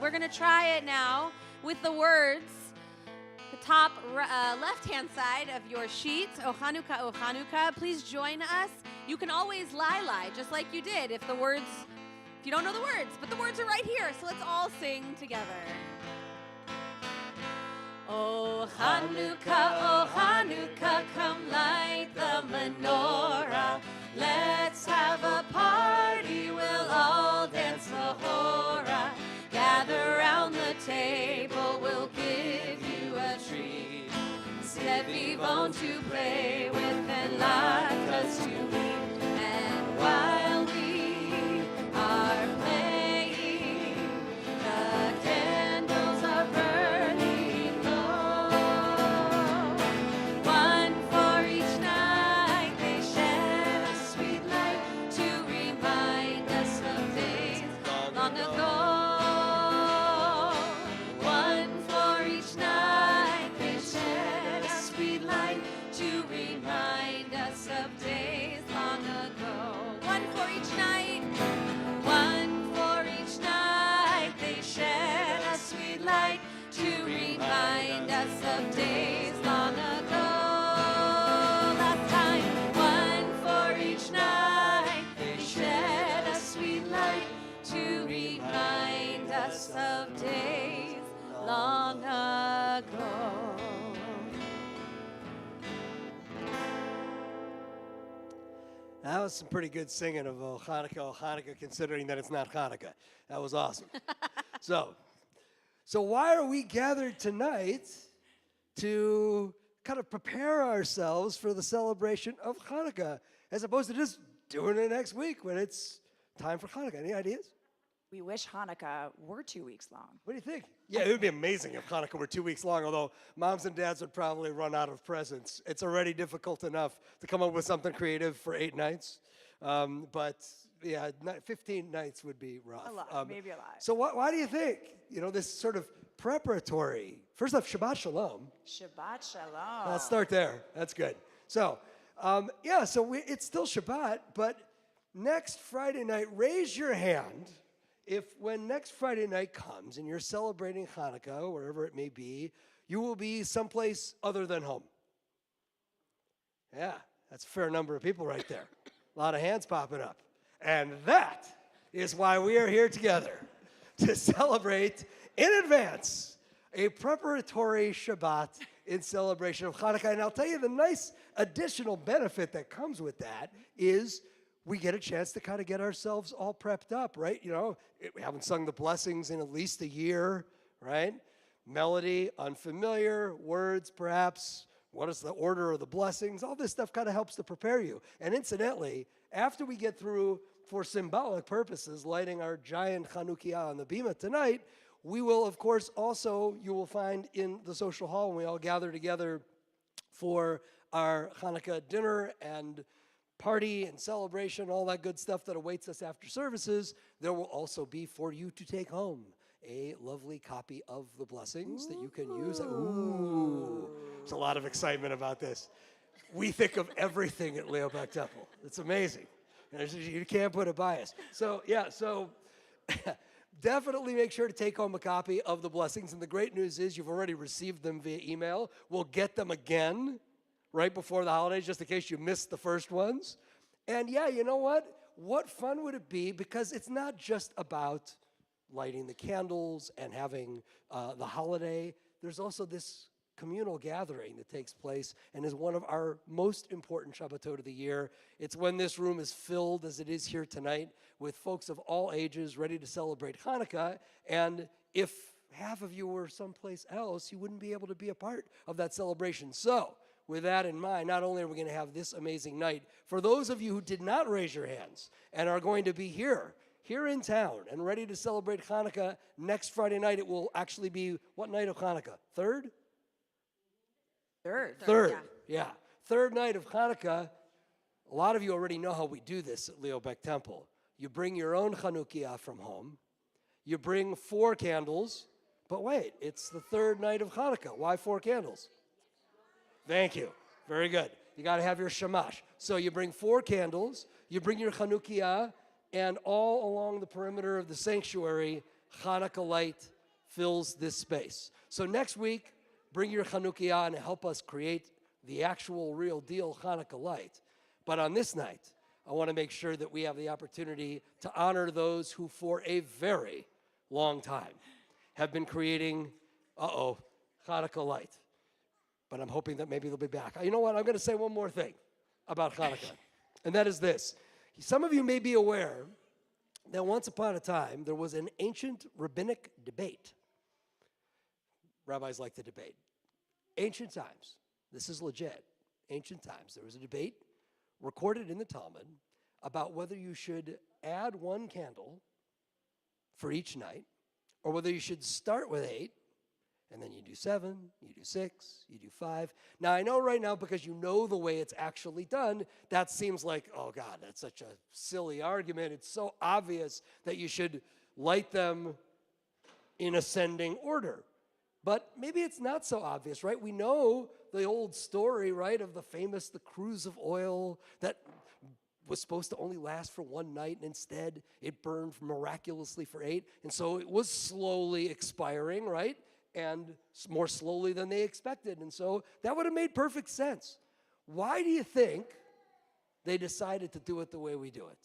We're going to try it now with the words, the top left-hand side of your sheet, O Chanukah, O Chanukah. Please join us. You can always lie, just like you did if you don't know the words, but the words are right here, so let's all sing together. O Chanukah, come light the menorah. Let's have a party, we'll all dance the hora. Gather round the table, we'll give you a treat. Set vivon to play with and latkes to eat. And while we are playing, the candles are burning low. One for each night, they shed a sweet light to remind us of days long ago. Of days long ago. Last time, one for each night, they shed a sweet light to remind us of days long ago. That was some pretty good singing of O Chanukah, considering that it's not Hanukkah. That was awesome. So why are we gathered tonight? To kind of prepare ourselves for the celebration of Hanukkah, as opposed to just doing it next week when it's time for Hanukkah. Any ideas? We wish Hanukkah were 2 weeks long. What do you think? Yeah, it would be amazing if Hanukkah were 2 weeks long, although moms and dads would probably run out of presents. It's already difficult enough to come up with something creative for 8 nights. But yeah, 15 nights would be rough. A lot, maybe a lot. So why do you think, this sort of preparatory, first off, Shabbat Shalom. Shabbat Shalom. Let's start there. That's good. So, it's still Shabbat, but next Friday night, raise your hand if when next Friday night comes and you're celebrating Hanukkah, wherever it may be, you will be someplace other than home. Yeah, that's a fair number of people right there. A lot of hands popping up. And that is why we are here together, to celebrate in advance a preparatory Shabbat in celebration of Hanukkah. And I'll tell you, the nice additional benefit that comes with that is we get a chance to kind of get ourselves all prepped up, right? We haven't sung the blessings in at least a year, right? Melody, unfamiliar, words perhaps, what is the order of the blessings? All this stuff kind of helps to prepare you. And incidentally, after we get through, for symbolic purposes, lighting our giant Chanukiah on the Bima tonight, we will, of course, also, you will find in the social hall when we all gather together for our Hanukkah dinner and party and celebration, all that good stuff that awaits us after services, there will also be for you to take home a lovely copy of the blessings that you can use. Ooh, there's a lot of excitement about this. We think of everything at Leopold Temple. It's amazing. You can't put a bias. So definitely make sure to take home a copy of the blessings. And the great news is you've already received them via email. We'll get them again right before the holidays, just in case you missed the first ones. And yeah, you know what? what fun would it be? Because it's not just about lighting the candles and having the holiday. There's also this communal gathering that takes place and is one of our most important Shabbatot of the year. It's when this room is filled, as it is here tonight, with folks of all ages ready to celebrate Hanukkah. And if half of you were someplace else, you wouldn't be able to be a part of that celebration. So, with that in mind, not only are we going to have this amazing night, for those of you who did not raise your hands and are going to be here in town and ready to celebrate Hanukkah next Friday night, it will actually be what night of Hanukkah? Third? Third, yeah. Third night of Hanukkah. A lot of you already know how we do this at Leo Beck Temple. You bring your own Chanukiah from home. You bring 4 candles. But wait, it's the third night of Hanukkah. Why 4 candles? Thank you. Very good. You got to have your shamash. So you bring 4 candles. You bring your Chanukiah. And all along the perimeter of the sanctuary, Hanukkah light fills this space. So next week, bring your Chanukiah and help us create the actual real deal Hanukkah light. But on this night, I want to make sure that we have the opportunity to honor those who for a very long time have been creating, Hanukkah light. But I'm hoping that maybe they'll be back. You know what? I'm going to say one more thing about Hanukkah, and that is this. Some of you may be aware that once upon a time, there was an ancient rabbinic debate. Rabbis like to debate. Ancient times. This is legit. Ancient times. There was a debate recorded in the Talmud about whether you should add 1 candle for each night or whether you should start with 8 and then you do 7, you do 6, you do 5. Now, I know right now, because you know the way it's actually done, that seems like, oh God, that's such a silly argument. It's so obvious that you should light them in ascending order. But maybe it's not so obvious, right? We know the old story, right, of the cruise of oil that was supposed to only last for 1 night, and instead it burned miraculously for 8. And so it was slowly expiring, right? And more slowly than they expected. And so that would have made perfect sense. Why do you think they decided to do it the way we do it?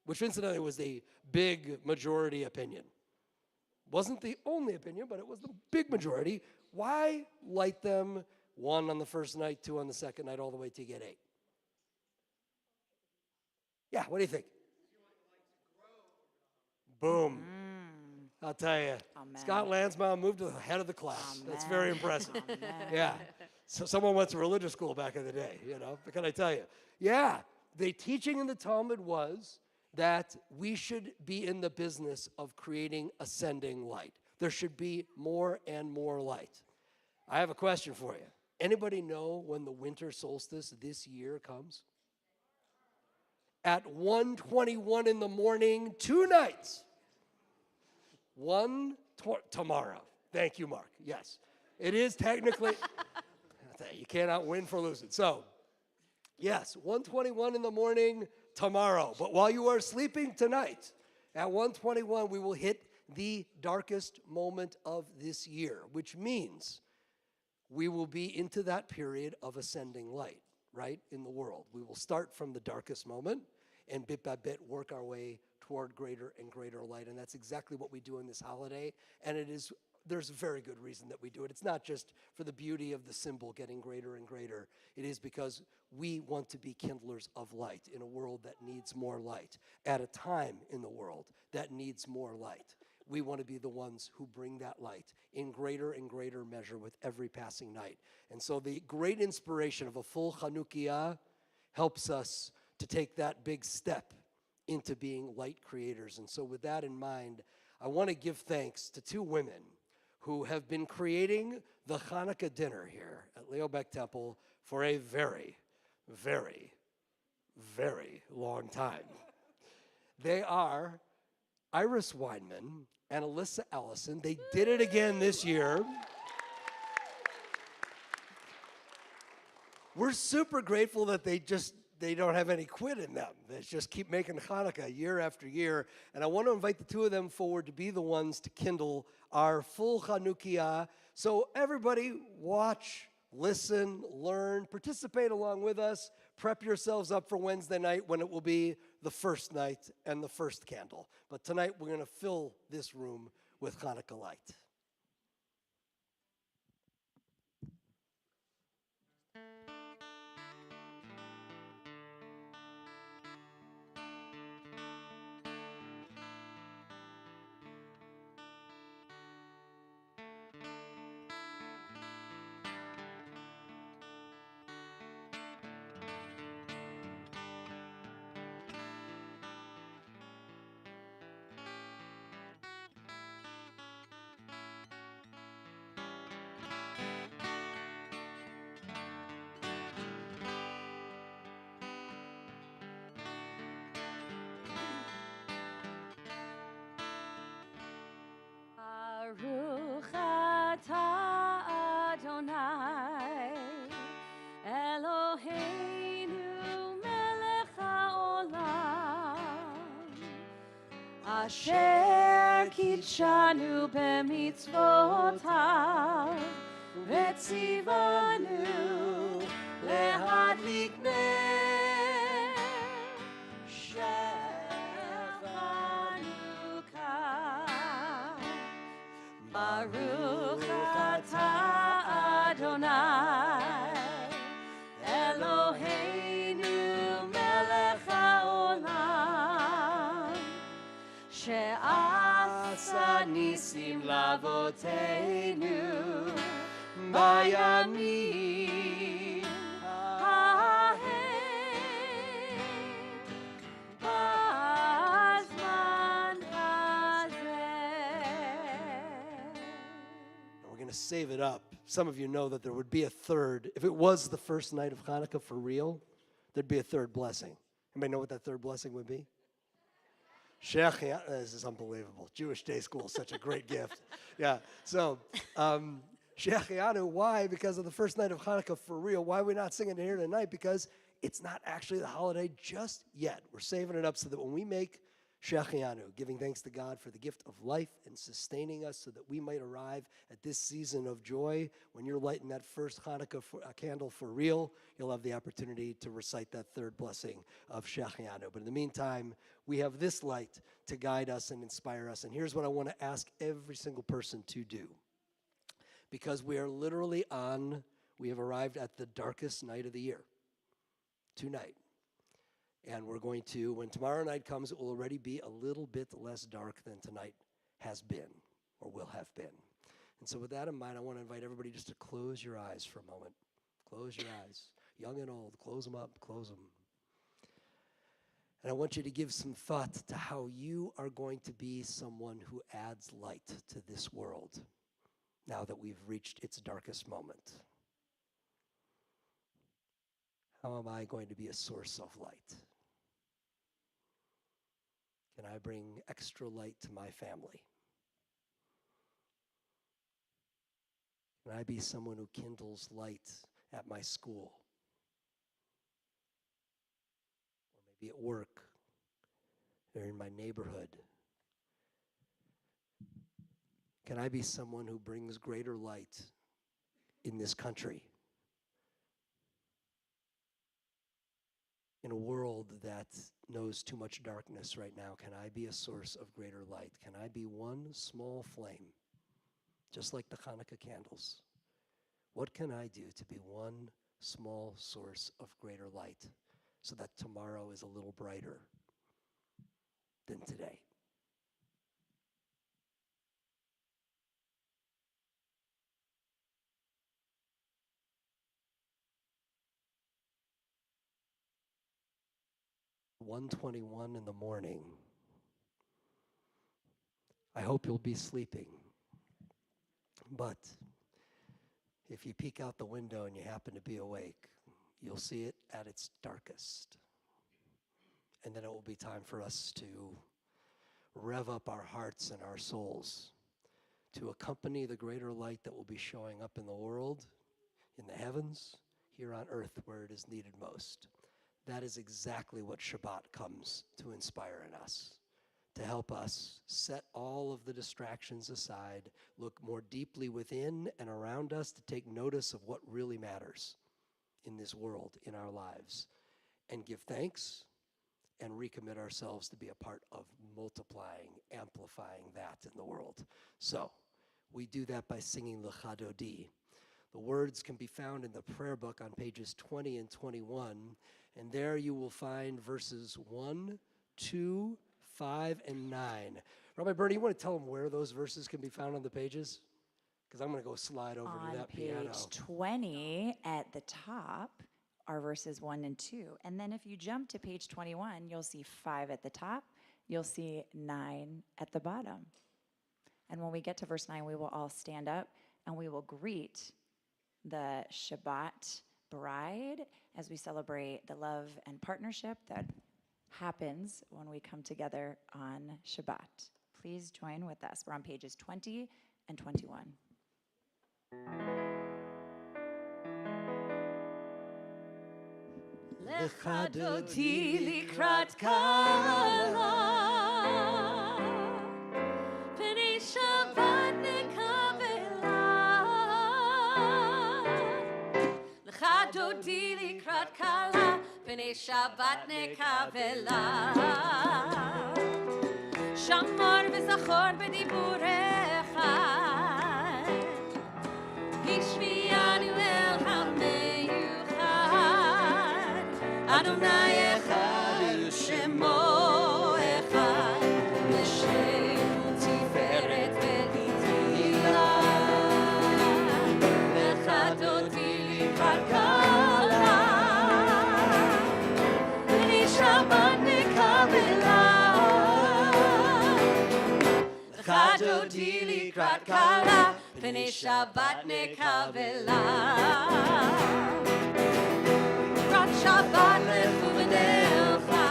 Which incidentally was the big majority opinion. Wasn't the only opinion, but it was the big majority. Why light them 1 on the first night, 2 on the second night, all the way till you get 8? Yeah, what do you think? Boom. I'll tell you, Scott Lansbaum moved to the head of the class. That's very impressive. Yeah. So someone went to religious school back in the day, what can I tell you? Yeah, the teaching in the Talmud was that we should be in the business of creating ascending light. There should be more and more light. I have a question for you. Anybody know when the winter solstice this year comes? At 1:21 in the morning, 2 nights. Tomorrow. Thank you, Mark. Yes. It is technically, you cannot win for losing. So, yes, 1:21 in the morning tomorrow. But while you are sleeping tonight, at 1:21, we will hit the darkest moment of this year, which means we will be into that period of ascending light, right, in the world. We will start from the darkest moment and bit by bit work our way toward greater and greater light. And that's exactly what we do in this holiday. And there's a very good reason that we do it. It's not just for the beauty of the symbol getting greater and greater. It is because we want to be kindlers of light in a world that needs more light, at a time in the world that needs more light. We want to be the ones who bring that light in greater and greater measure with every passing night. And so the great inspiration of a full Chanukiah helps us to take that big step into being light creators. And so with that in mind, I want to give thanks to 2 women who have been creating the Hanukkah dinner here at Leo Beck Temple for a very, very, very long time. They are Iris Weinman and Alyssa Ellison. They did it again this year. We're super grateful that they don't have any quit in them. They just keep making Hanukkah year after year. And I want to invite the 2 of them forward to be the ones to kindle our full Chanukiah. So everybody watch, listen, learn, participate along with us. Prep yourselves up for Wednesday night when it will be the first night and the first candle. But tonight we're going to fill this room with Hanukkah light. Baruch atah Adonai Eloheinu melech haolam Asher kitshanu b'mitzvotav v'tzivanu lehadlik ner shel Chanukah. Baruch atah Adonai Eloheinu melech haolam she'asa nisim lavoteinu bayamim hahem b'zman hazeh. We're going to save it up. Some of you know that there would be a third. If it was the first night of Hanukkah for real, there'd be a third blessing. Anybody know what that third blessing would be? Shechianu. This is unbelievable. Jewish day school is such a great gift. Yeah. So, Shechianu, why? Because of the first night of Hanukkah for real. Why are we not singing it here tonight? Because it's not actually the holiday just yet. We're saving it up so that when we make Shechianu, giving thanks to God for the gift of life and sustaining us so that we might arrive at this season of joy. When you're lighting that first Hanukkah candle for real, you'll have the opportunity to recite that third blessing of Shechianu. But in the meantime, we have this light to guide us and inspire us. And here's what I want to ask every single person to do. Because we have arrived at the darkest night of the year, tonight. And we're going to, when tomorrow night comes, it will already be a little bit less dark than tonight has been or will have been. And so with that in mind, I want to invite everybody just to close your eyes for a moment. Close your eyes. Young and old, close them up, close them. And I want you to give some thought to how you are going to be someone who adds light to this world now that we've reached its darkest moment. How am I going to be a source of light? Can I bring extra light to my family? Can I be someone who kindles light at my school? Or maybe at work, or in my neighborhood? Can I be someone who brings greater light in this country? In a world that knows too much darkness right now, can I be a source of greater light? Can I be one small flame, just like the Hanukkah candles? What can I do to be one small source of greater light so that tomorrow is a little brighter than today? "1:21 in the morning. I hope you'll be sleeping. But if you peek out the window and you happen to be awake, you'll see it at its darkest. And then it will be time for us to rev up our hearts and our souls to accompany the greater light that will be showing up in the world, in the heavens, here on earth where it is needed most." That is exactly what Shabbat comes to inspire in us, to help us set all of the distractions aside, look more deeply within and around us to take notice of what really matters in this world, in our lives, and give thanks and recommit ourselves to be a part of multiplying, amplifying that in the world. So we do that by singing Lecha Dodi. The words can be found in the prayer book on pages 20 and 21, and there you will find verses 1, 2, 5, and 9. Rabbi Bernie, you want to tell them where those verses can be found on the pages? Because I'm going to go slide over to that piano. On page 20 at the top are verses 1 and 2. And then if you jump to page 21, you'll see 5 at the top. You'll see 9 at the bottom. And when we get to verse 9, we will all stand up and we will greet the Shabbat bride as we celebrate the love and partnership that happens when we come together on Shabbat. Please join with us. We're on pages 20 and 21. Lecha dodi likrat kala, pnei Shabbat nekavela. Lecha dodi likrat kala, pnei Shabbat nekavela. Shamor v'zachor b'diburecha, hishmiyanu el hameyuchad. Adonai echad, Shemo echad, L'shem tiferet v'litila. Lecha dodi likrat kala, pnei Shabbat nekavela. Lecha dodi likrat kala, pnei Shabbat nekavela. Shabbat lechumenecha,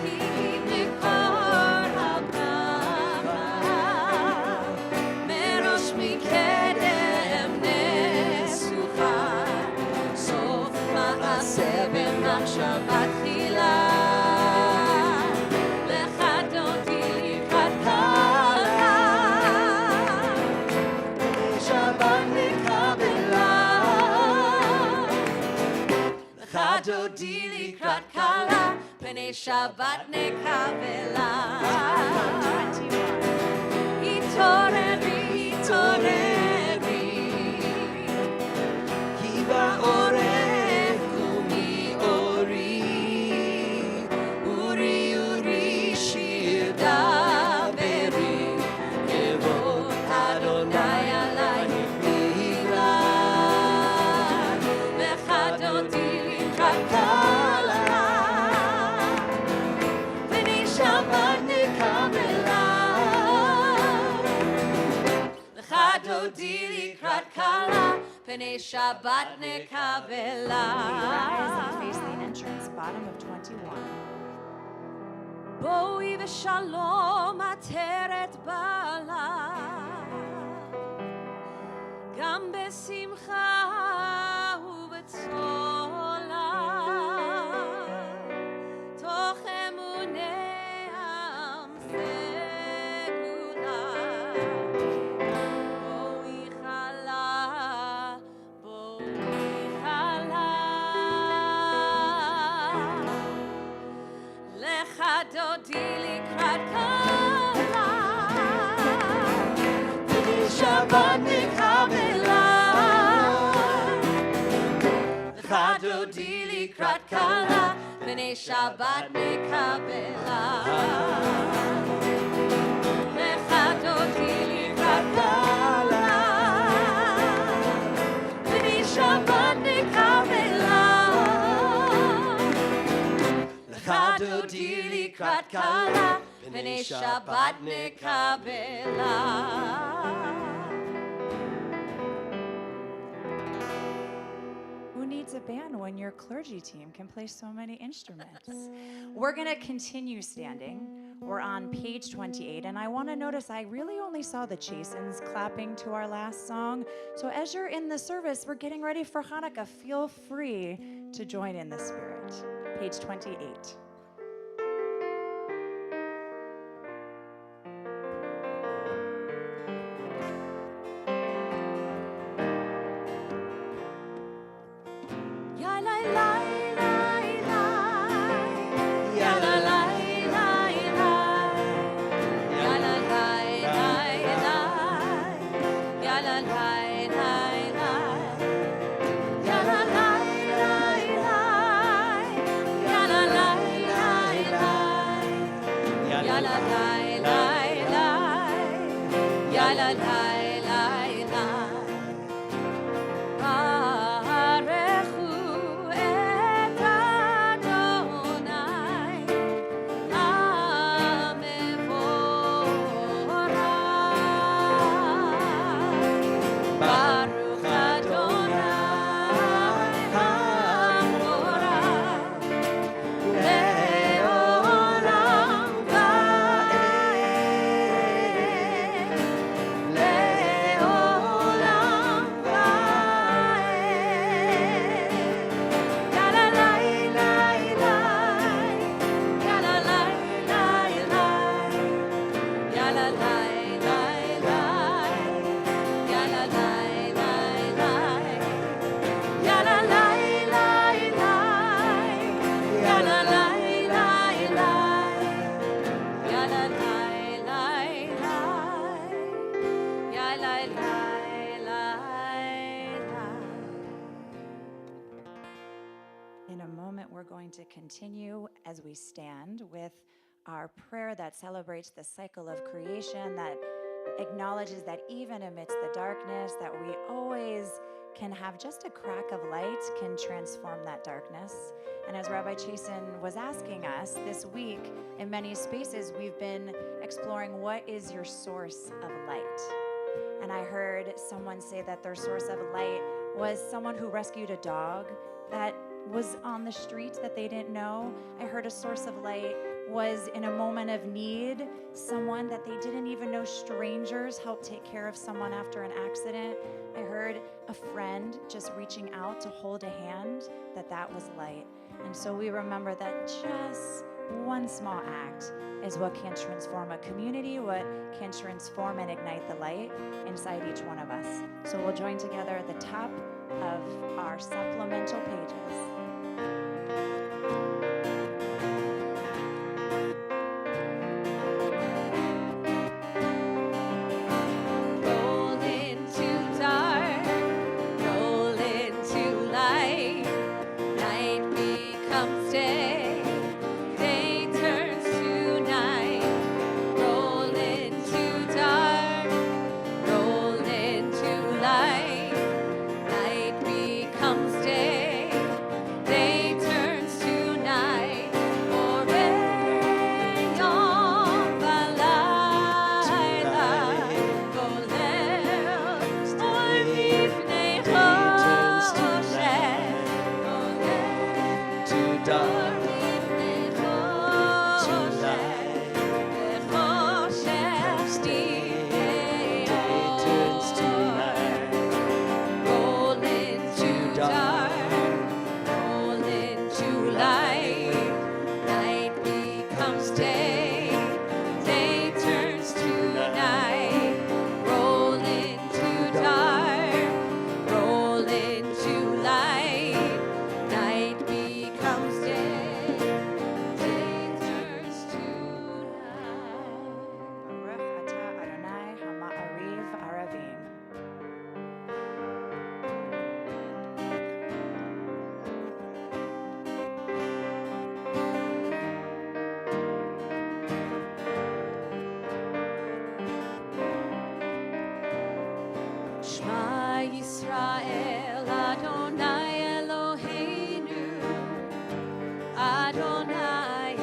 ki mikor habrava, merosh mikedem nesucha, sof ma'aseh b'machshavat tchila. Lecha dodi likrat kala, Shabbat nekavela. Lecha dodi likrat kala, pnei Shabbat nekavela. Hitoreri, hitoreri, ki ba'orech umi ori, uri uri shir daveri, kevod Adonai alai nihila. Lecha dodi likrat kala, pnei Shabbat nekavela. Lecha dodi likrat kala, pnei Shabbat nekavela. Rise and face the entrance, bottom of 21. בואי ושלום עטרת בעלה, גם בשמחה ובצולה, תוך אמוני עם סגולה. בואי חלה, בואי חלה. Lecha dodi likrat kala, pnei Shabbat nekavela. Lecha dodi likrat kala, pnei Shabbat nekavela. Lecha dodi likrat kala, pnei Shabbat nekavela. Lecha dodi likrat kala, pnei Shabbat nekavela. Who needs a band when your clergy team can play so many instruments? We're going to continue standing. We're on page 28, and I want to notice I really only saw the Chasins clapping to our last song. So as you're in the service, we're getting ready for Hanukkah. Feel free to join in the spirit. Page 28. Ya la la la la, ya la lai lai lai, ya la lai lai lai. Barechu et Adonai, Hamevorach. Baruch Adonai, Hamevorach, Leolam vaed, Leolam vaed. Ya la lai lai lai, ya la lai lai lai, ya la lai lai lai, ya la lai lai lai, ya la lai lai lai, ya la lai lai lai, ya la lai lai lai, ya la lai lai lai. In a moment, we're going to continue as we stand with our prayer that celebrates the cycle of creation, that acknowledges that even amidst the darkness, that we always can have just a crack of light can transform that darkness. And as Rabbi Chasen was asking us this week, in many spaces, we've been exploring what is your source of light. And I heard someone say that their source of light was someone who rescued a dog that was on the street that they didn't know. I heard a source of light was in a moment of need, someone that they didn't even know, strangers helped take care of someone after an accident. I heard a friend just reaching out to hold a hand, that was light. And so we remember that just one small act is what can transform a community, what can transform and ignite the light inside each one of us. So we'll join together at the top of our supplemental pages. Roll into dark, roll into light. Night becomes day, day turns to night. Roll into dark, roll into light. Night becomes day, day turns to night. Oreyon balayla, golel oy mifnei choshen, golel to dark, oy mifnei to choshen, light. vechoshen Day turns to night. roll into dark, roll into light. Night becomes day, day turns to night. Roll into dark, roll into light. Night becomes day, day turns to night. Baruch atah Adonai Hama'ariv Aravim. Shema Yisrael, Adonai Eloheinu, Adonai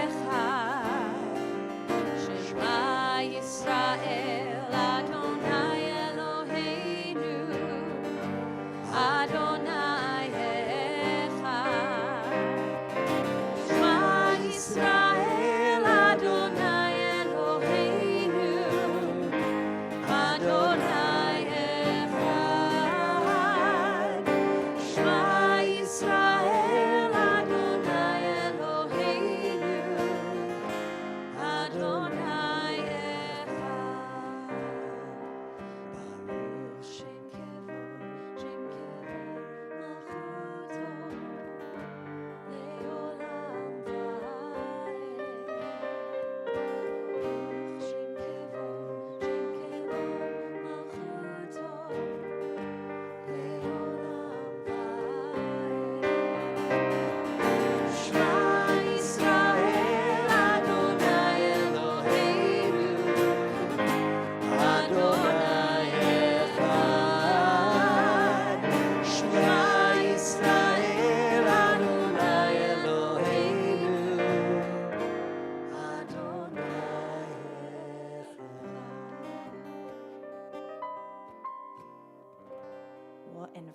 Echad. Shema Yisrael, Adonai Eloheinu, Adonai Echad. Shema Yisrael, Adonai Eloheinu, Adonai Echad. Shema Yisrael, Adonai Eloheinu, Adonai Echad. Baruch Shem Kevod, Malchuto, Leolam vaed. Baruch Shem Kevod, Malchuto, Leolam vaed. Shema Yisrael, Adonai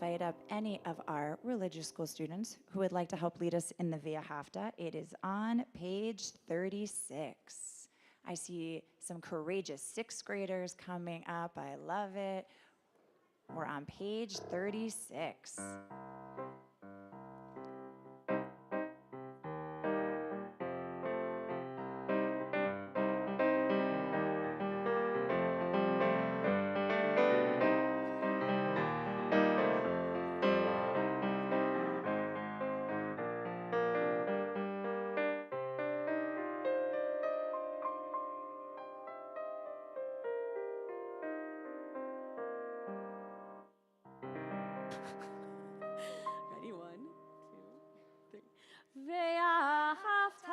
invite up any of our religious school students who would like to help lead us in the Via Hafta. It is on page 36. I see some courageous sixth graders coming up. I love it. We're on page 36. Ready? 1, 2, 3. ואהבת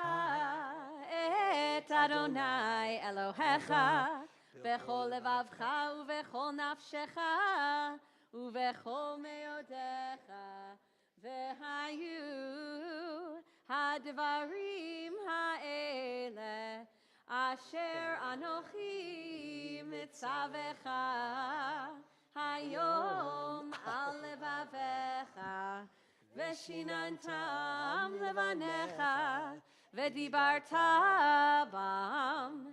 את אדוני אלוהיך בכל לבבך ובכל נפשך ובכל מאודיך, והיו הדברים האלה אשר אנוכי מצווך היום על לבביך, ושיננתם לבניך, ודיברת בם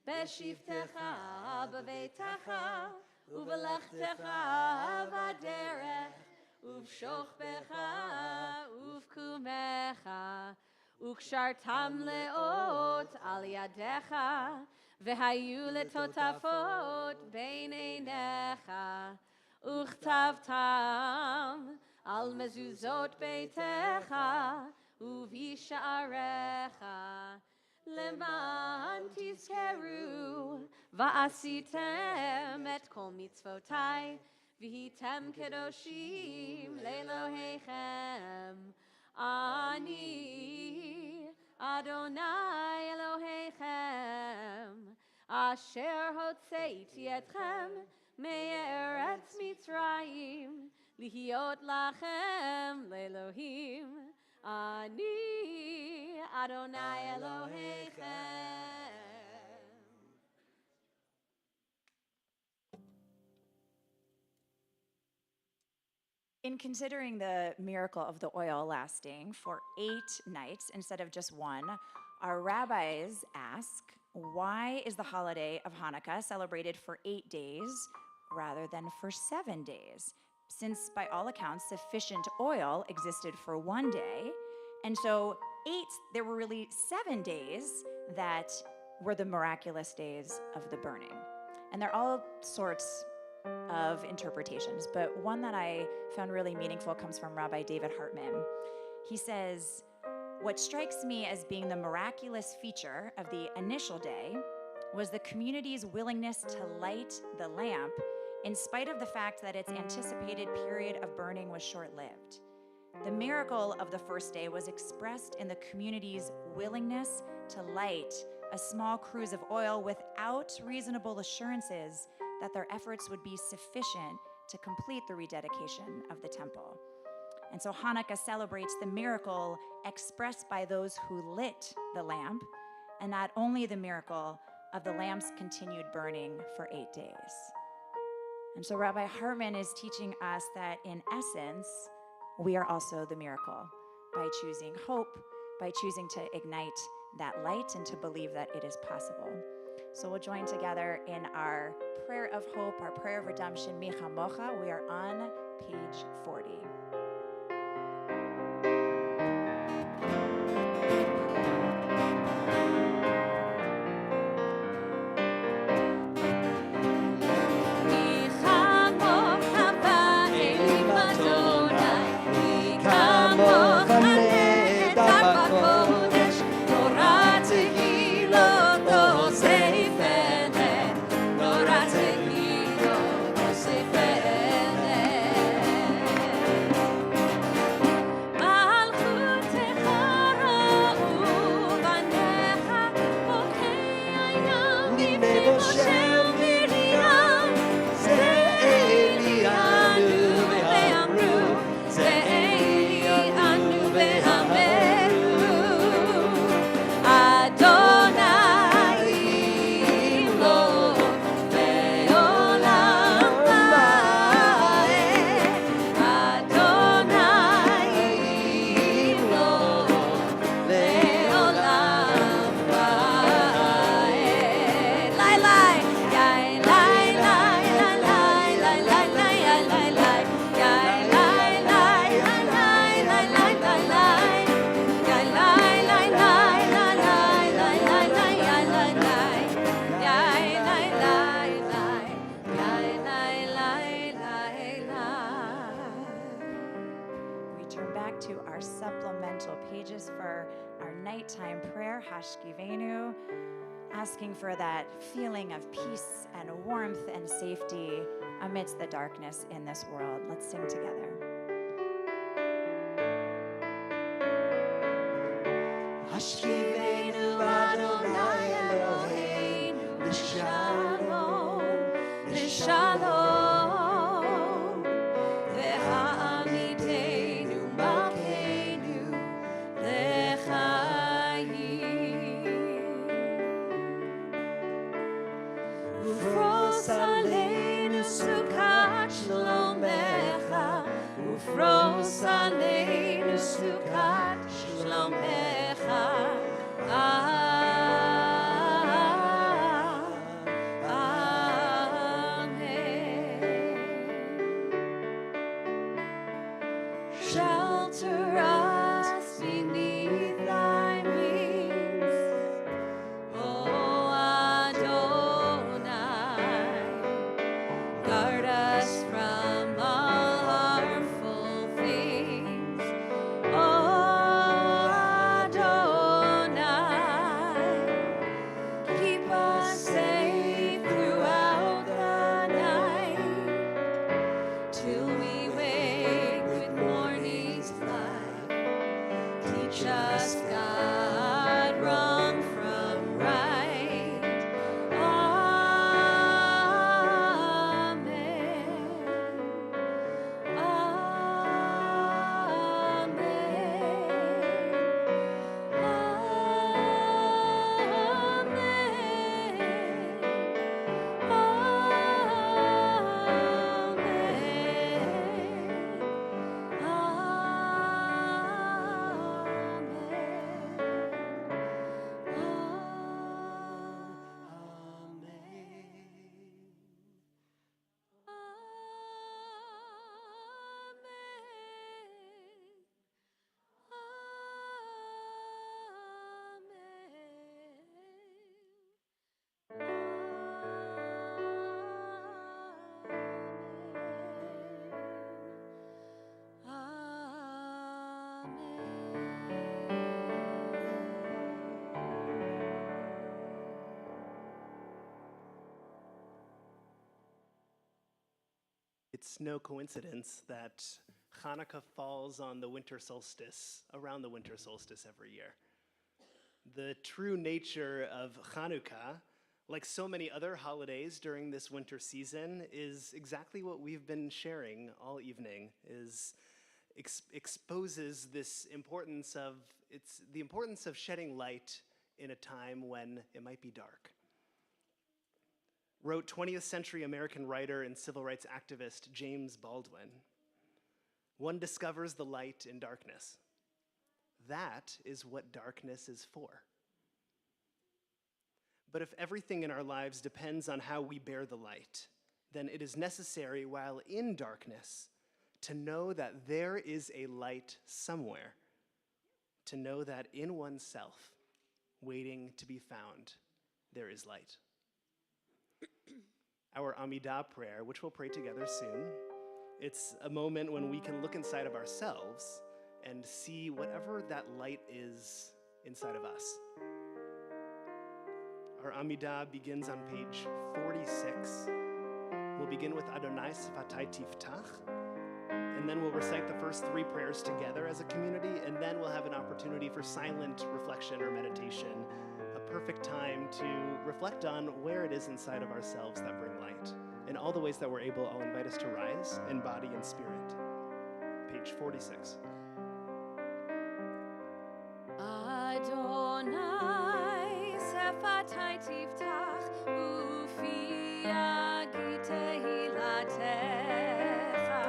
בשבתך בביתך, ובלכתך בדרך, ובשוכבך ובקומך, וקשרתם לאות על ידיך, והיו לטוטפות בין עיניך, וכתבתם על מזוזות ביתך ובשעריך, למען תזכרו ועשיתם את כל מצוותיי, והייתם קדושים לאלוהיכם. אני אדוני אלוהיכם, אשר הוצאתי אתכם מארץ מצרים, להיות לכם לאלוהים. אני אדוני אלוהיכם. In considering the miracle of the oil lasting for 8 nights instead of just 1, our rabbis ask, why is the holiday of Hanukkah celebrated for 8 days rather than for 7 days? Since by all accounts, sufficient oil existed for 1 day, and so there were really 7 days that were the miraculous days of the burning. And there are all sorts of interpretations, but one that I found really meaningful comes from Rabbi David Hartman. He says, what strikes me as being the miraculous feature of the initial day was the community's willingness to light the lamp in spite of the fact that its anticipated period of burning was short-lived. The miracle of the first day was expressed in the community's willingness to light a small cruse of oil without reasonable assurances that their efforts would be sufficient to complete the rededication of the temple. And so Hanukkah celebrates the miracle expressed by those who lit the lamp, and not only the miracle of the lamp's continued burning for 8 days. And so Rabbi Hartman is teaching us that in essence, we are also the miracle by choosing hope, by choosing to ignite that light and to believe that it is possible. So we'll join together in our prayer of hope, our prayer of redemption, Mi Chamocha. We are on page 40. asking for that feeling of peace and warmth and safety amidst the darkness in this world. Let's sing together. Hashkivenu Adonai Eloheinu L'shalom, Shalom, ve'ha'amidenu malkeinu lechayim. Ufros aleinu sukat shlomecha, ufros aleinu sukat shlomecha. Shelter us beneath thy wings, O Adonai. Guard us from all harmful things, O Adonai. Keep us safe throughout the night, till we wake with morning's light. Teach us, God, wrong from right. Amen. It's no coincidence that Hanukkah falls on the winter solstice, around the winter solstice every year. The true nature of Hanukkah, like so many other holidays during this winter season, is exactly what we've been sharing all evening, is exposes this importance of, it's the importance of shedding light in a time when it might be dark. Wrote 20th century American writer and civil rights activist James Baldwin, "One discovers the light in darkness. That is what darkness is for." But if everything in our lives depends on how we bear the light, then it is necessary while in darkness to know that there is a light somewhere, to know that in oneself, waiting to be found, there is light. Our Amidah prayer, which we'll pray together soon, it's a moment when we can look inside of ourselves and see whatever that light is inside of us. Our Amidah begins on page 46. We'll begin with Adonai Sifatai Tiftach, and then we'll recite the first three prayers together as a community, and then we'll have an opportunity for silent reflection or meditation, a perfect time to reflect on where it is inside of ourselves that bring light. In all the ways that we're able, I'll invite us to rise in body and spirit. Page 46. Adonai Sefatai Tiftach Ufi Agi Tehilatecha.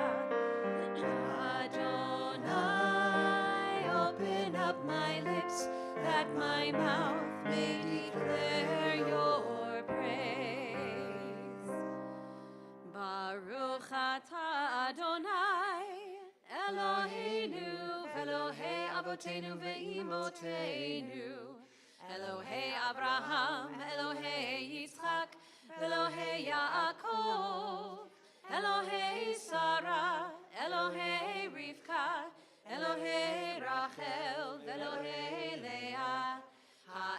Adonai, open up my lips that my mouth may declare your praise. Baruch atah Adonai Eloheinu, Elohei Avotenu ve'imotenu, Elohei Abraham, Elohei Yitzchak, Elohei Yaakov, Elohei Sarah, Elohei Rivka, Elohei Rachel, Elohei Leah,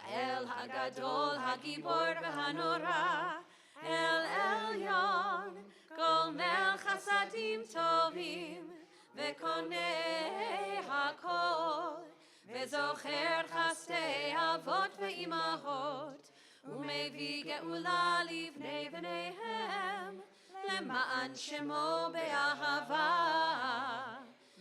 האל הגדול, הגיבור והנורא, אל עליון, גומל חסדים טובים, וקונה הכל, וזוכר חסדי אבות ואימהות, ומביא גאולה לבני בניהם, למען שמו באהבה.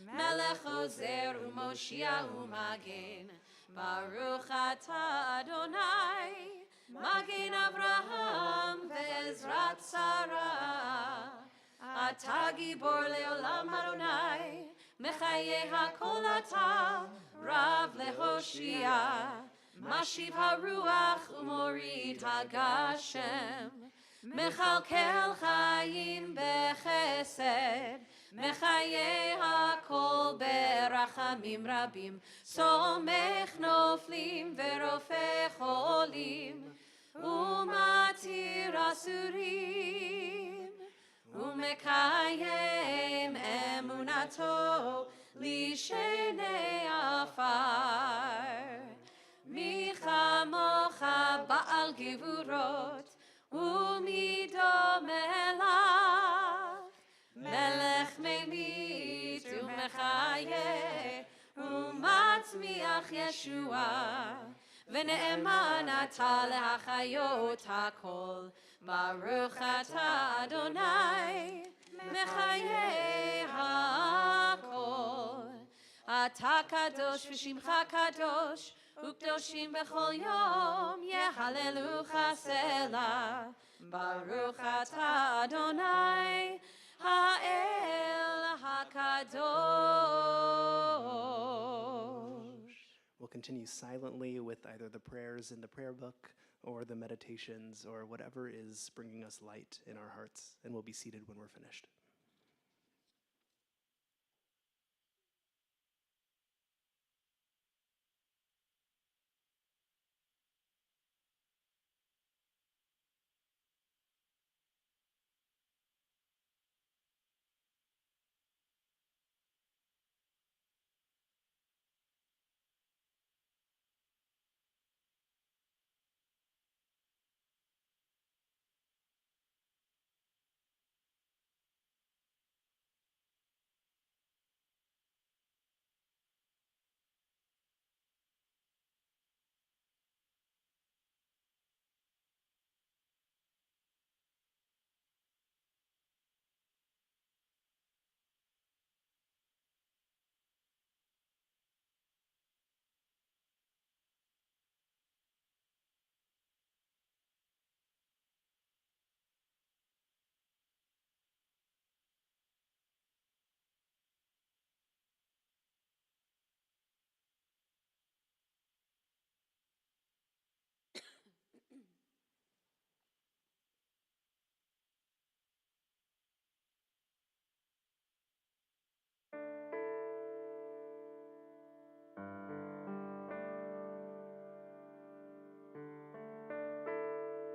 מלך עוזר ומושיע ומגן, ברוך אתה אדוני, מגן אברהם ועזרת שרה. אתה גיבור לעולם אדוני, מחיי הכל אתה, רב להושיע, משיב הרוח ומוריד הגשם, מכלכל חיים בחסד, מחיי הכל ברחמים רבים, סומך נופלים ורופא חולים, ומתיר אסורים, ומקיים אמונתו לשני עפר. מי כמוך בעל גבורות, ומי דומה לך, מלך ממית ומחיה, ומצמיח ישועה, ונאמן אתה להחיות הכל, ברוך אתה אדוני, מחיי הכל. אתה קדוש ושמך קדוש, וקדושים בכל יום יהללוך סלה. ברוך אתה אדוני, האל הקדוש. We'll continue silently with either the prayers in the prayer book or the meditations or whatever is bringing us light in our hearts, and we'll be seated when we're finished.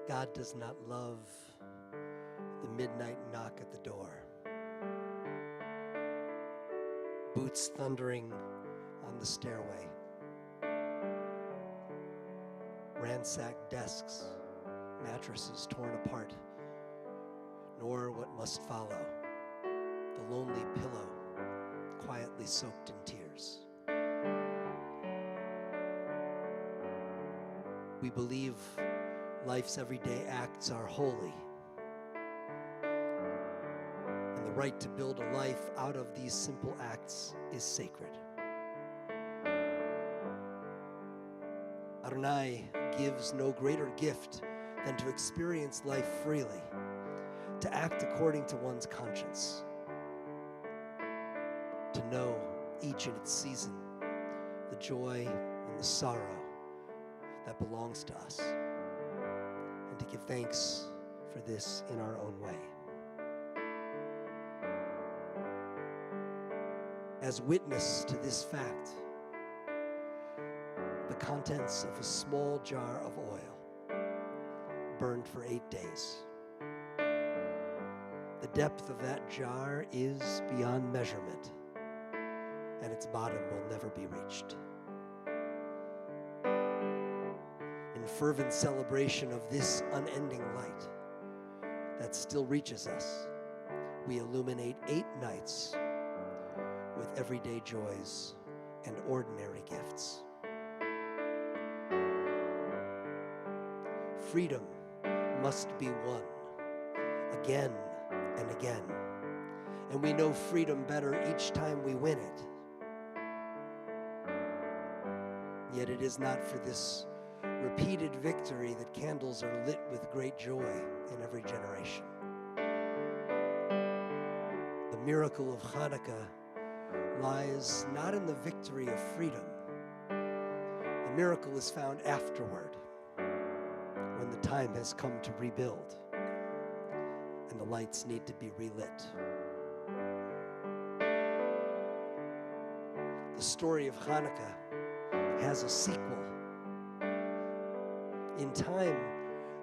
God does not love the midnight knock at the door, boots thundering on the stairway, ransacked desks, mattresses torn apart, nor what must follow, the lonely pillow quietly soaked in tears. We believe life's everyday acts are holy, and the right to build a life out of these simple acts is sacred. Adonai gives no greater gift than to experience life freely, to act according to one's conscience, to know each in its season the joy and the sorrow that belongs to us, and to give thanks for this in our own way. As witness to this fact, the contents of a small jar of oil burned for 8 days. The depth of that jar is beyond measurement, and its bottom will never be reached. fervent celebration of this unending light that still reaches us, we illuminate 8 nights with everyday joys and ordinary gifts. Freedom must be won again and again, and we know freedom better each time we win it. Yet it is not for this repeated victory that candles are lit with great joy in every generation. The miracle of Hanukkah lies not in the victory of freedom. The miracle is found afterward, when the time has come to rebuild and the lights need to be relit. The story of Hanukkah has a sequel. In time,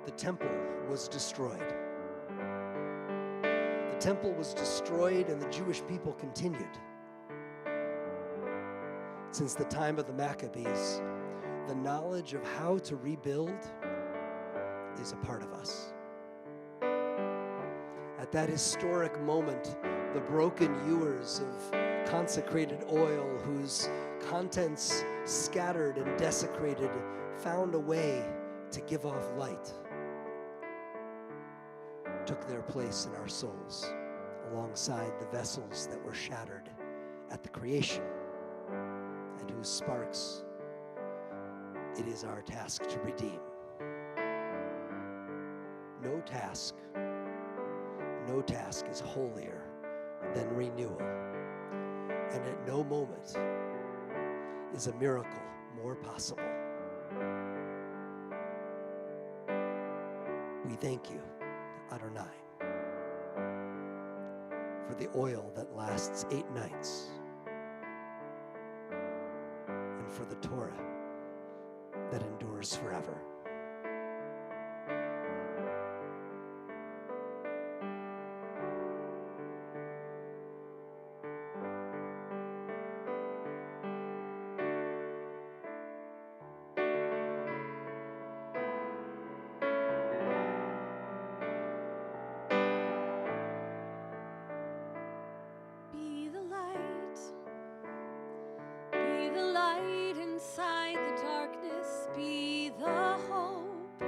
the temple was destroyed. The temple was destroyed and the Jewish people continued. Since the time of the Maccabees, the knowledge of how to rebuild is a part of us. At that historic moment, the broken ewers of consecrated oil, whose contents scattered and desecrated, found a way to give off light, took their place in our souls alongside the vessels that were shattered at the creation and whose sparks it is our task to redeem. No task is holier than renewal, and at no moment is a miracle more possible. We thank you, Adonai, for the oil that lasts 8 nights, and for the Torah that endures forever. Be the light. Be the light inside the darkness. Be the hope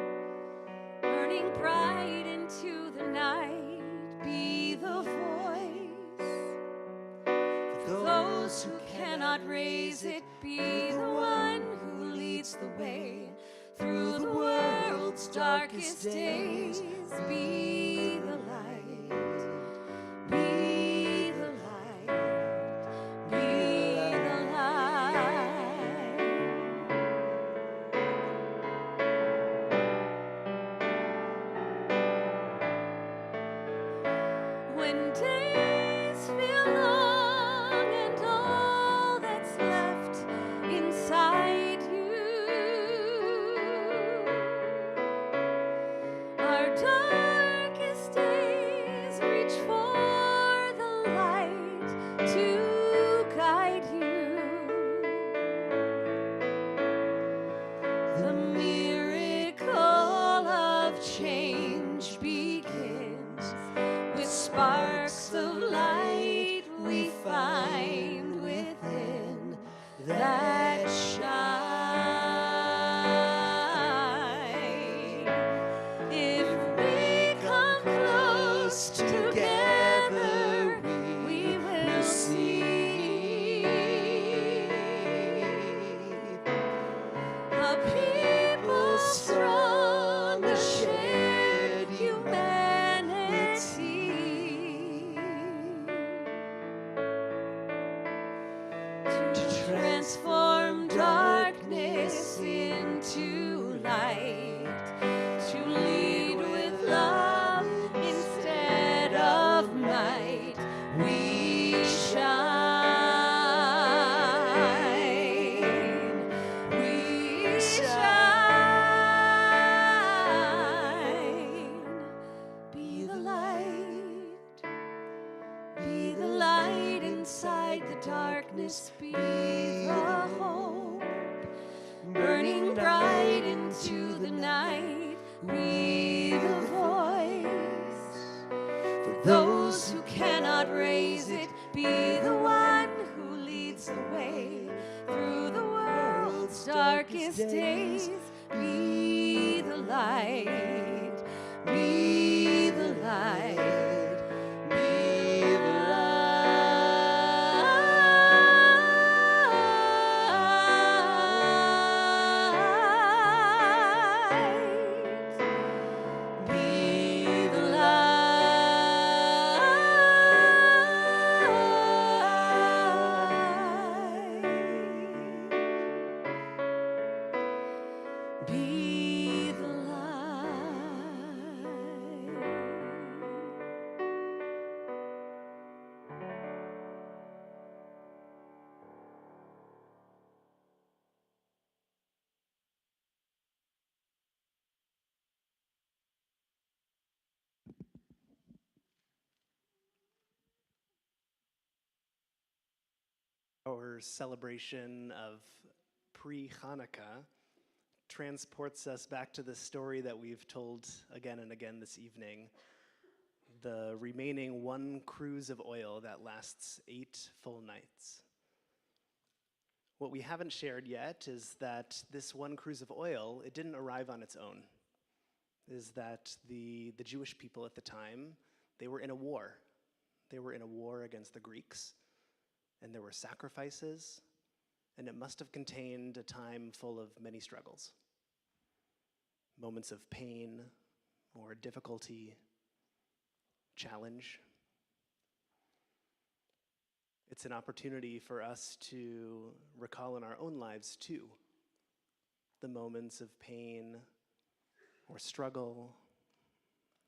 burning bright into the night. Be the voice for those who cannot raise it. Be the one who leads the way through the world's darkest days. Be the light. Be the light. Be the light. When days feel long and all that's left inside you are darkest days, reach for the light to guide you. The miracle of change begins with sparks of light we find within that shine. If we come close together, we will see a people strong, a shared humanity, to transform darkness into light, to lead with love instead of might. We shine. We shine. Be the light. Be the light inside the darkness. Be the hope burning bright into the night. Be the voice for those who cannot raise it. Be the one who leads the way through the world's darkest days. Be the light. Be the light. Be the light. Be the light. Be the light. Our celebration of pre-Hanukkah transports us back to the story that we've told again and again this evening, the remaining one cruse of oil that lasts 8 full nights. What we haven't shared yet is that this one cruse of oil, it didn't arrive on its own. Is that the Jewish people at the time, they were in a war. They were in a war against the Greeks, and there were sacrifices, and it must have contained a time full of many struggles. Moments of pain or difficulty, challenge. It's an opportunity for us to recall in our own lives too, the moments of pain or struggle,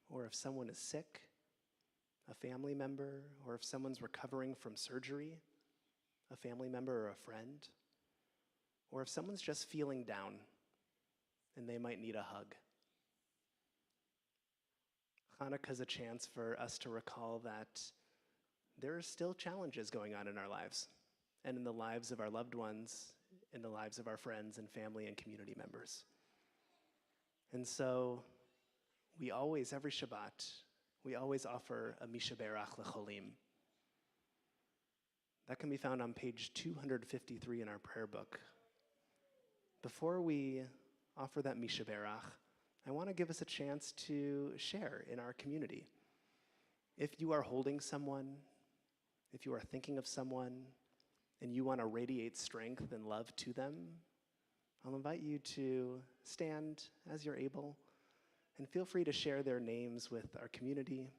or if someone is sick, a family member, or if someone's recovering from surgery, a family member or a friend, or if someone's just feeling down and they might need a hug. Hanukkah is a chance for us to recall that there are still challenges going on in our lives and in the lives of our loved ones, in the lives of our friends and family and community members. And so we always, every Shabbat, we always offer a Mishaberach Lecholim. That can be found on page 253 in our prayer book. Before we offer that Mishaberach, I want to give us a chance to share in our community. If you are holding someone, if you are thinking of someone, and you want to radiate strength and love to them, I'll invite you to stand as you're able, and feel free to share their names with our community.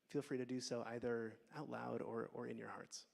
Feel free to do so either out loud or in your hearts.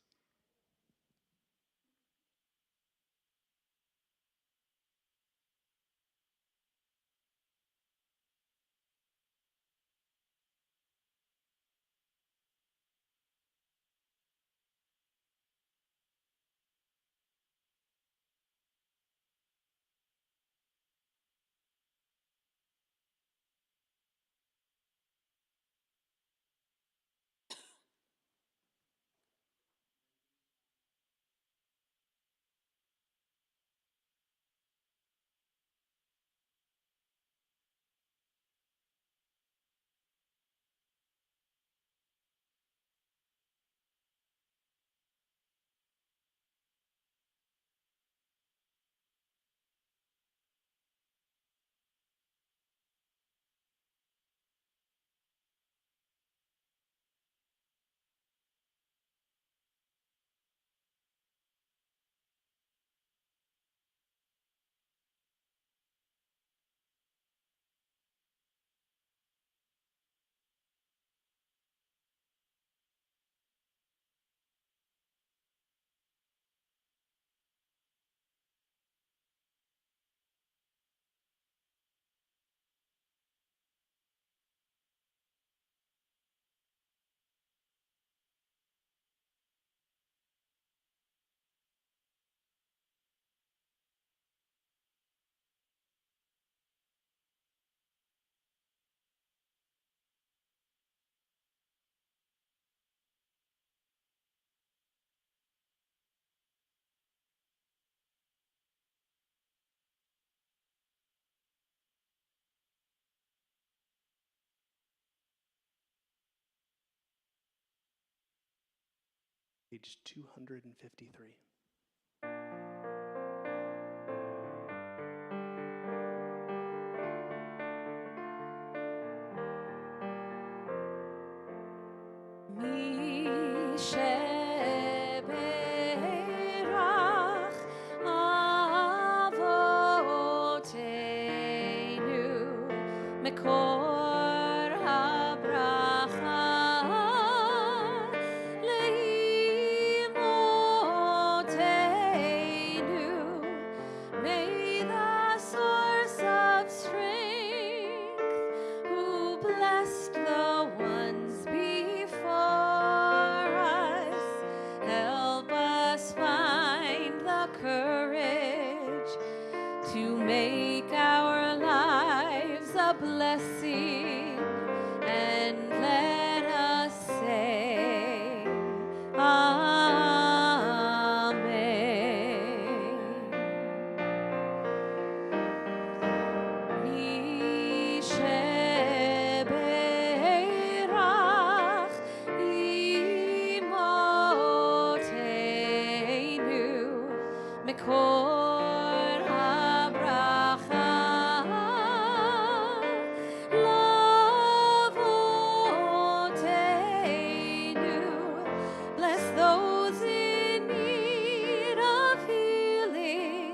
page 253. מי שברך אבותינו מקור הברכה לאמותינו. May the source of strength who blessed the ones before us help us find the courage to make our lives a blessing, and let us say Amen. מי שברך אמותינו מקור הברכה לאבותינו. Bless those in need of healing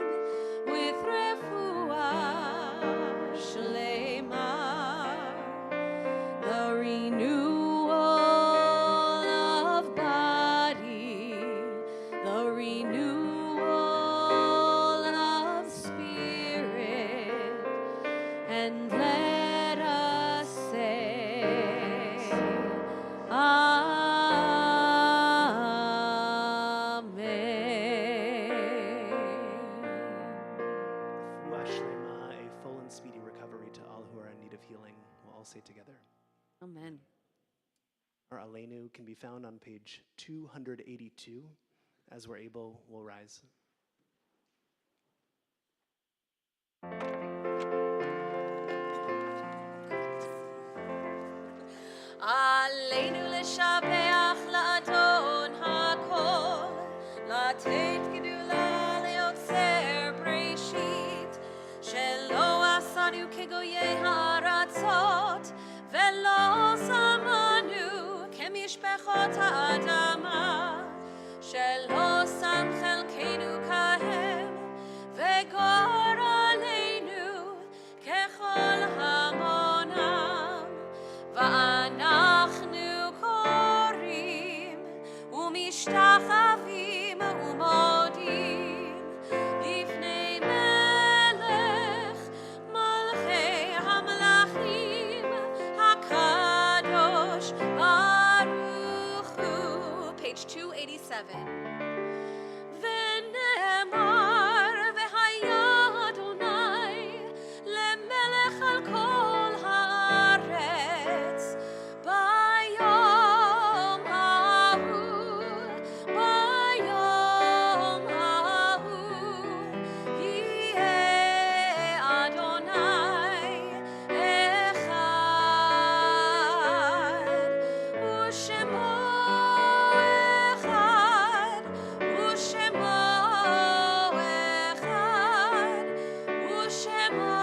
with refuah shlema, the renewal of body, the renewal of spirit, and let us say Amen. Refuah shlema, a full and speedy recovery to all who are in need of healing. We'll all say together. Amen. Our Aleinu can be found on page 282. As we're able, we'll rise. עלינו לשבח לאדון הכל, לתת גדולה ליוצר בראשית, שלא עשנו כגויי הארצות, ולא שמנו כמשפחות האדמה, שלא שם חלקנו כהם, וגורלנו ככל המונם. ואנחנו קוראים ומשתחווים ומודים לפני מלך מלכי המלכים הקדוש ברוך הוא. Page 287. ונאמר והיה אדוני למלך על כל הארץ ביום ההוא, ביום ההוא יהיה אדוני אחד, ושמו אחד, ושמו אחד, ושמו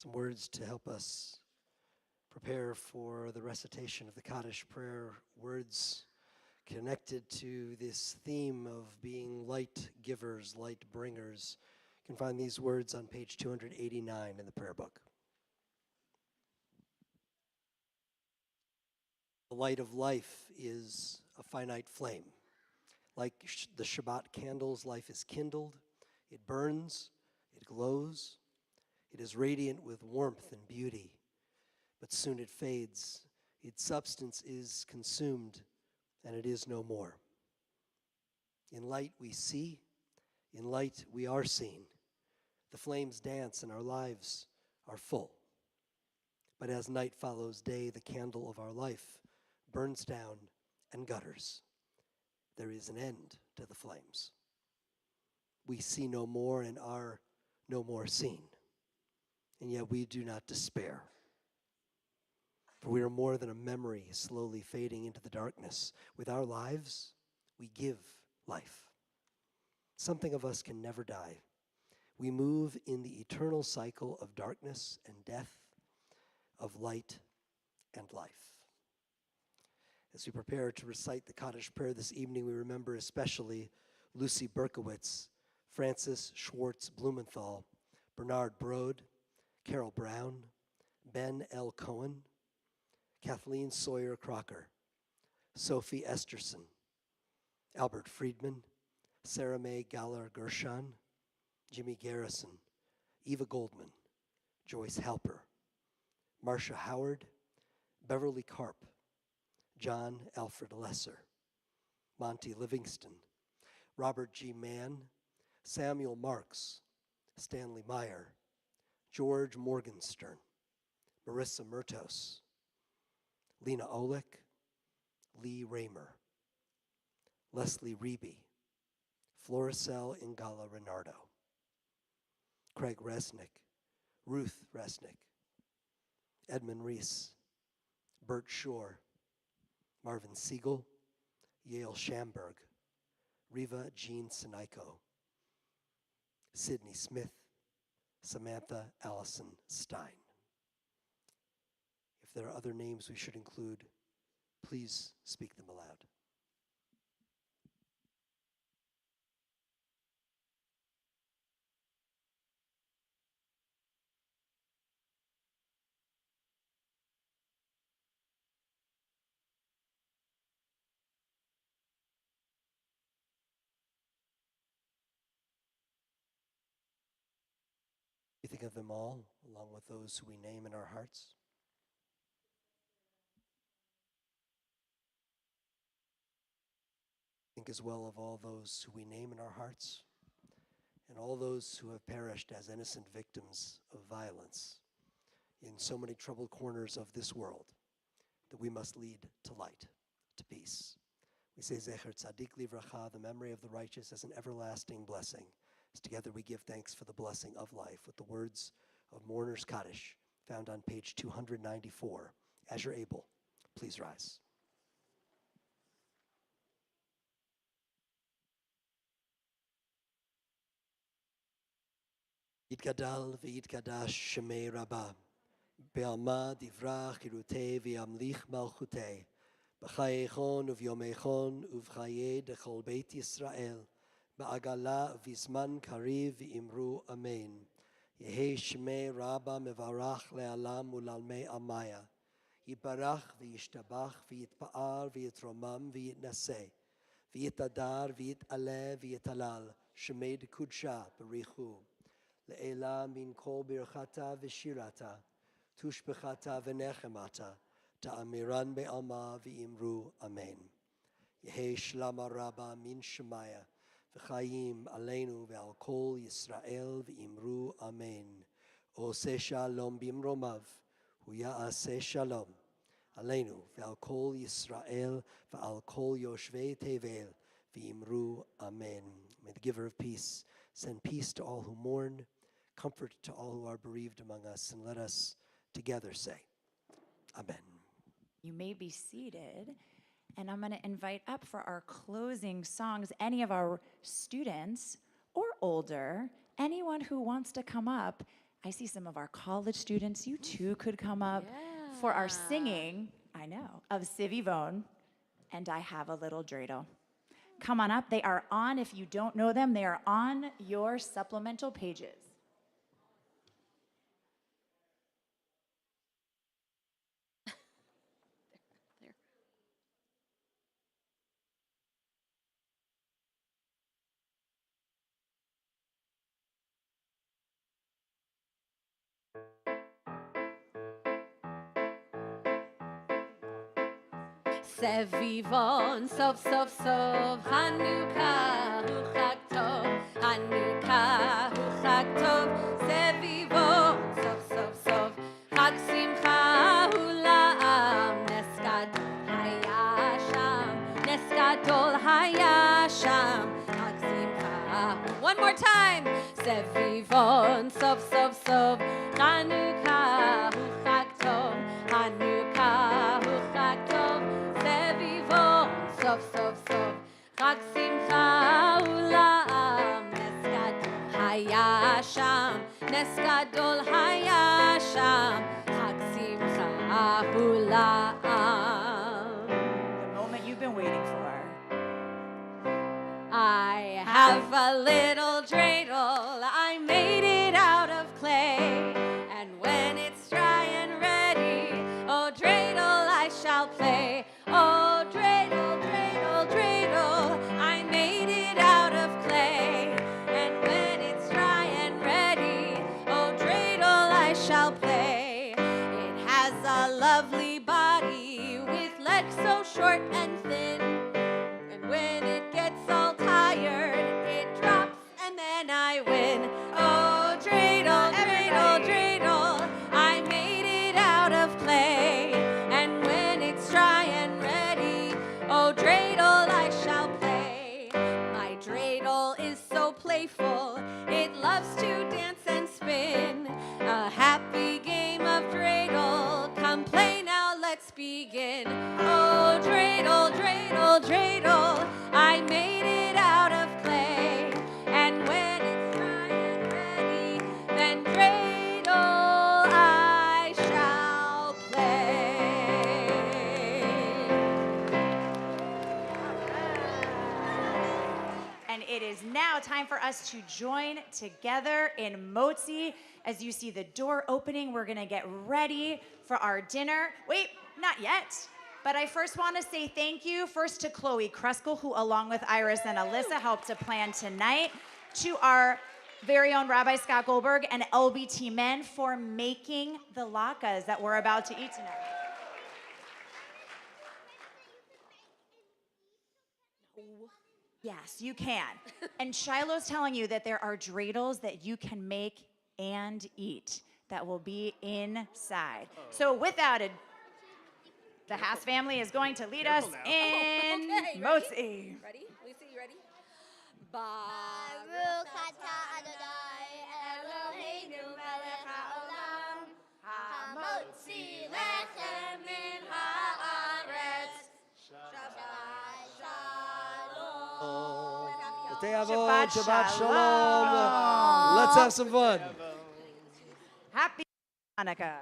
Some words to help us prepare for the recitation of the Kaddish prayer, words connected to this theme of being light givers, light bringers. You can find these words on page 289 in the prayer book. The light of life is a finite flame. Like the Shabbat candles, life is kindled, it burns, it glows. It is radiant with warmth and beauty, but soon it fades. Its substance is consumed, and it is no more. In light we see, in light we are seen. The flames dance and our lives are full. But as night follows day, the candle of our life burns down and gutters. There is an end to the flames. We see no more and are no more seen. And yet we do not despair. For we are more than a memory slowly fading into the darkness. With our lives, we give life. Something of us can never die. We move in the eternal cycle of darkness and death, of light and life. As we prepare to recite the Kaddish prayer this evening, we remember especially Lucy Berkowitz, Francis Schwartz Blumenthal, Bernard Brode, Carol Brown, Ben L. Cohen, Kathleen Sawyer Crocker, Sophie Esterson, Albert Friedman, Sarah Mae Galler Gershon, Jimmy Garrison, Eva Goldman, Joyce Halper, Marcia Howard, Beverly Karp, John Alfred Lesser, Monty Livingston, Robert G. Mann, Samuel Marks, Stanley Meyer, George Morgenstern, Marissa Murtos, Lena Olick, Lee Raymer, Leslie Reeby, Floricel Ingala Renardo, Craig Resnick, Ruth Resnick, Edmund Reese, Bert Shore, Marvin Siegel, Yale Schamberg, Riva Jean Siniko, Sydney Smith, Samantha Allison Stein. If there are other names we should include, please speak them aloud. We think of them all, along with those who we name in our hearts. Think as well of all those who we name in our hearts, and all those who have perished as innocent victims of violence in so many troubled corners of this world that we must lead to light, to peace. We say Zecher Tzadik Livracha, the memory of the righteous as an everlasting blessing. As together we give thanks for the blessing of life with the words of Mourner's Kaddish, found on page 294. As you're able, please rise. Yitgadal v'yitgadash shemei Rabbah, be'alma divrach irutei v'yamlich malchutei, b'chayechon uv'yomechon uv'chayei dechol beit Yisrael, ba'agala v'zman kariv v'imru amen. Yehei shemei Rabbah mevarach le'alam u'lalmei amaya. Yibarach v'yishtabach v'yitpa'ar v'yitromam v'yitnaseh, v'yitadar v'yitaleh v'yitalal, shemei d'kudsha b'richu. Le'ela min kol birchata v'shirata, tushbechata v'nechemata, ta'amiran be'alma v'imru amen. Yehei shlama rabba min shemaya, v'chayim aleinu ve'al kol Yisrael v'imru amen. Ose shalom bimromav, hu ya'aseh shalom. Aleinu ve'al kol Yisrael ve'al kol yoshvei tevel v'imru amen. May the giver of peace send peace to all who mourn, comfort to all who are bereaved among us, and let us together say, Amen. You may be seated, and I'm going to invite up for our closing songs any of our students or older, anyone who wants to come up. I see some of our college students. You too could come up for our singing, I know, of Siv Yvonne and I Have a Little Dreidel. Come on up. They are on, if you don't know them, they are on your supplemental pages. Sevivon, Sov, Sov, Sov, Hanukkah, Hu Chag Tov, Hanukkah, Hu Chag Tov, Sevivon, Sov, Sov, Sov, Chag Simcha, Hu La'am, Nes Gadol Haya Sham, Nes Gadol Haya Sham, Chag Simcha. One more time. Sevivon, Sov, Sov, Sov, Hanukkah, Hu Chag Tov, Hanukkah, Hu Chag Tov, Sevivon, Sov, Sov, Sov, Chag Simcha Ula'am, Nes Gadol Haya Sham, Nes Gadol Haya Sham, Chag Simcha Ula'am. The moment you've been waiting for. I have a little dreidel, I made it out of clay, and when it's dry and ready, oh dreidel I shall play. Oh dreidel, dreidel, dreidel, I made it out of clay, and when it's dry and ready, oh dreidel I shall play. It has a lovely body with legs so short and thin, and when it gets all tired, it drops and then I win. Oh, dreidel, dreidel, dreidel, I made it out of clay. And when it's dry and ready, oh, dreidel, I shall play. My dreidel is so playful, it loves to dance and spin. A happy game of dreidel, come play now, let's begin. Oh, dreidel, dreidel, dreidel, I made it out of clay, and when it's dry and ready, then dreidel I shall play. And it is now time for us to join together in Motzi. As you see the door opening, we're gonna get ready for our dinner. Wait, not yet. But I first want to say thank you first to Chloe Kruskell, who along with Iris and Alyssa helped to plan tonight, to our very own Rabbi Scott Goldberg and LBT Men for making the latkes that we're about to eat tonight. Yes, you can. And Shiloh's telling you that there are dreidels that you can make and eat that will be inside. So without a the Haas family is going to lead us Careful now. in Okay, Motzi. Ready? Lucy, you ready? Baruch atah Adonai Eloheinu melech haolam hamotzi lechem min haaretz. Shabbat shalom. B'tei Avot, Shabbat Shabbat shalom. Shalom. Let's have some fun. Happy Hanukkah.